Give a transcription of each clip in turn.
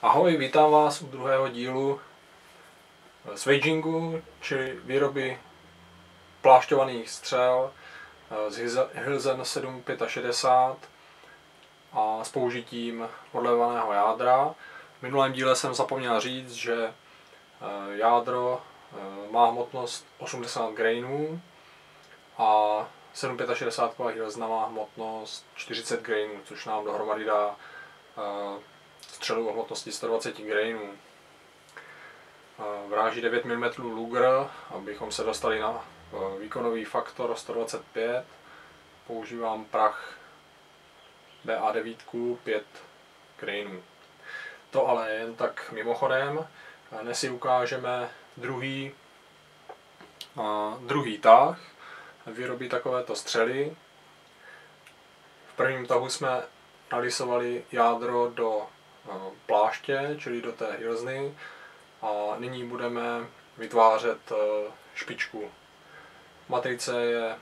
Ahoj, vítám vás u druhého dílu swagingu, čili výroby plášťovaných střel z Hilsen 765 a s použitím odlévaného jádra. V minulém díle jsem zapomněl říct, že jádro má hmotnost 80 grainů a 765 Hilsen má hmotnost 40 grainů, což nám dohromady dá střelu o hmotnosti 120 grainů. Vráží 9 mm Luger, abychom se dostali na výkonový faktor 125. Používám prach BA9 5 grainů. To ale jen tak mimochodem. Dnes si ukážeme druhý tah výroby takovéto střely. V prvním tahu jsme narysovali jádro do pláště, čili do té Hilseny, a nyní budeme vytvářet špičku. Matrice je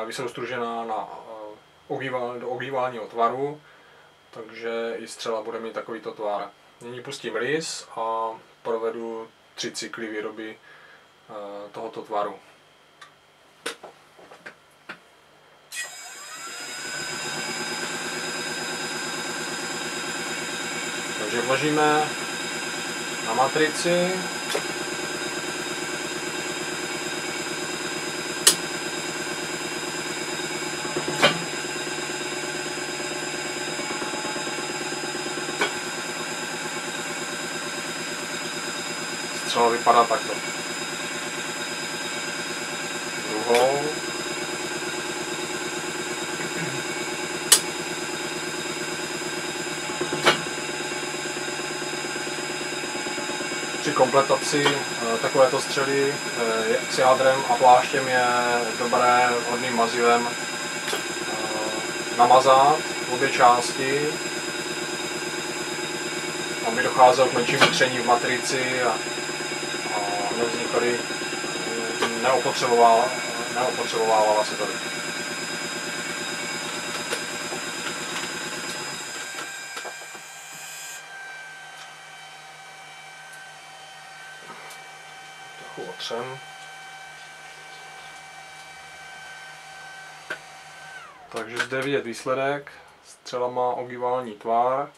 vysoustružená do ogýválního tvaru, takže i střela bude mít takovýto tvar. Nyní pustím rys a provedu 3 cykly výroby tohoto tvaru. Takže vložíme na matrici. Střela vypadá takto. Druhou. Při kompletaci takovéto střely s jádrem a pláštěm je dobré vhodným mazivem namazat obě části, aby docházelo k menšímu tření v matrici a nevznikaly, neopotřebovávala se tady. Trochu otřem. Takže zde vidět výsledek. Střela má ogývální tvar.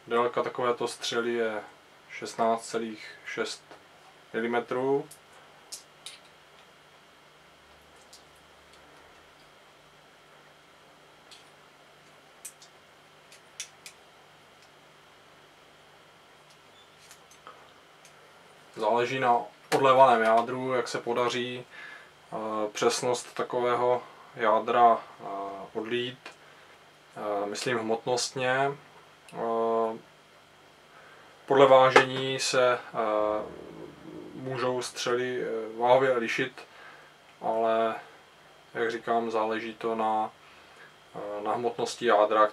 Délka takovéto střely je 16,6 mm. Záleží na odlévaném jádru, jak se podaří přesnost takového jádra odlít. Myslím hmotnostně. Podle vážení se můžou střely váhově lišit, ale jak říkám, záleží to na hmotnosti jádra,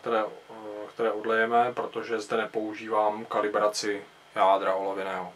které odlejeme, protože zde nepoužívám kalibraci jádra olověného.